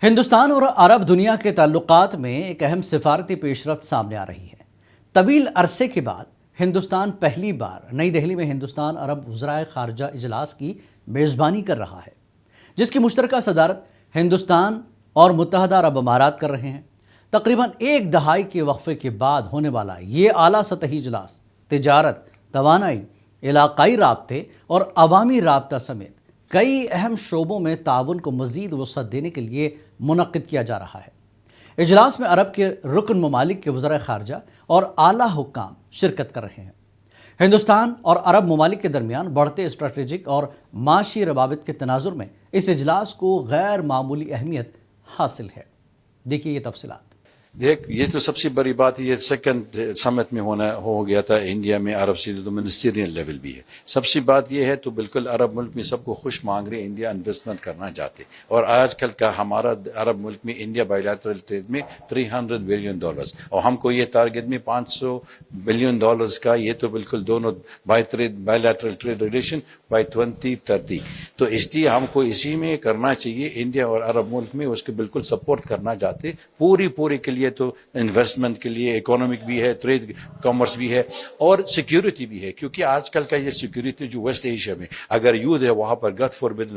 ہندوستان اور عرب دنیا کے تعلقات میں ایک اہم سفارتی پیش رفت سامنے آ رہی ہے۔ طویل عرصے کے بعد ہندوستان پہلی بار نئی دہلی میں ہندوستان عرب وزرائے خارجہ اجلاس کی میزبانی کر رہا ہے، جس کی مشترکہ صدارت ہندوستان اور متحدہ عرب امارات کر رہے ہیں۔ تقریباً ایک دہائی کے وقفے کے بعد ہونے والا یہ اعلیٰ سطحی اجلاس تجارت، توانائی، علاقائی رابطے اور عوامی رابطہ سمیت کئی اہم شعبوں میں تعاون کو مزید وسعت دینے کے لیے منعقد کیا جا رہا ہے۔ اجلاس میں عرب کے رکن ممالک کے وزرائے خارجہ اور اعلیٰ حکام شرکت کر رہے ہیں۔ ہندوستان اور عرب ممالک کے درمیان بڑھتے اسٹریٹجک اور معاشی روابط کے تناظر میں اس اجلاس کو غیر معمولی اہمیت حاصل ہے۔ دیکھیے یہ تفصیلات۔ یہ تو سب سے بڑی بات ہے، یہ سیکنڈ سمٹ میں ہو گیا تھا انڈیا میں عرب سے، تو منسٹریل لیول بھی ہے۔ سب سے بات یہ ہے تو بالکل عرب ملک میں سب کو خوش مانگ رہے، انڈیا انویسٹمنٹ کرنا چاہتے، اور آج کل کا ہمارا عرب ملک میں انڈیا بائیلیٹرل ٹریڈ میں $300 بلین، اور ہم کو یہ ٹارگٹ میں $500 بلین کا، یہ تو بالکل دونوں بائیلیٹرل ٹریڈ ریلیشن بائی 2030، تو اس لیے ہم کو اسی میں کرنا چاہیے۔ انڈیا اور عرب ملک میں اس کو بالکل سپورٹ کرنا چاہتے، پوری کے لیے تو انویسٹمنٹ کے لیے، اکانومک بھی ہے، ٹریڈ کامرس بھی ہے، اور سیکیورٹی بھی ہے، کیونکہ آج کل کا یہ سیکیورٹی جو ویسٹ ایشیا میں اگر یوتھ ہے وہاں پر گاڈ فوربڈ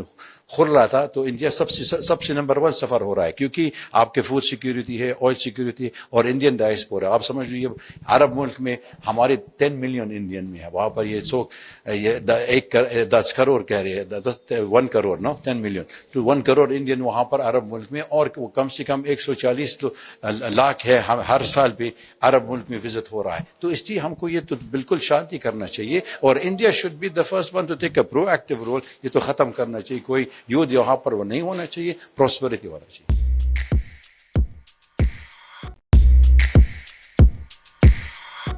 کھل رہا تھا، تو انڈیا سب سے نمبر 1 سفر ہو رہا ہے، کیونکہ آپ کے فوڈ سیکیورٹی ہے، آئل سیکیورٹی اور انڈین ڈائسپورا۔ آپ سمجھ لیجیے عرب ملک میں ہمارے 10 ملین انڈین میں ہے، وہاں پر یہ 10 کروڑ کہہ رہے ہیں، 1 کروڑ 10 ملین تو 1 کروڑ انڈین وہاں پر عرب ملک میں، اور کم سے کم 140 لاکھ ہے ہر سال پہ عرب ملک میں وزٹ ہو رہا ہے۔ تو اس لیے ہم کو یہ تو بالکل شانتی کرنا چاہیے، اور India should be the first one to take a proactive role. یہ تو ختم کرنا چاہیے، کوئی یوتھ یہاں پر وہ نہیں ہونا چاہیے، پراسپیرٹی ہونا چاہیے۔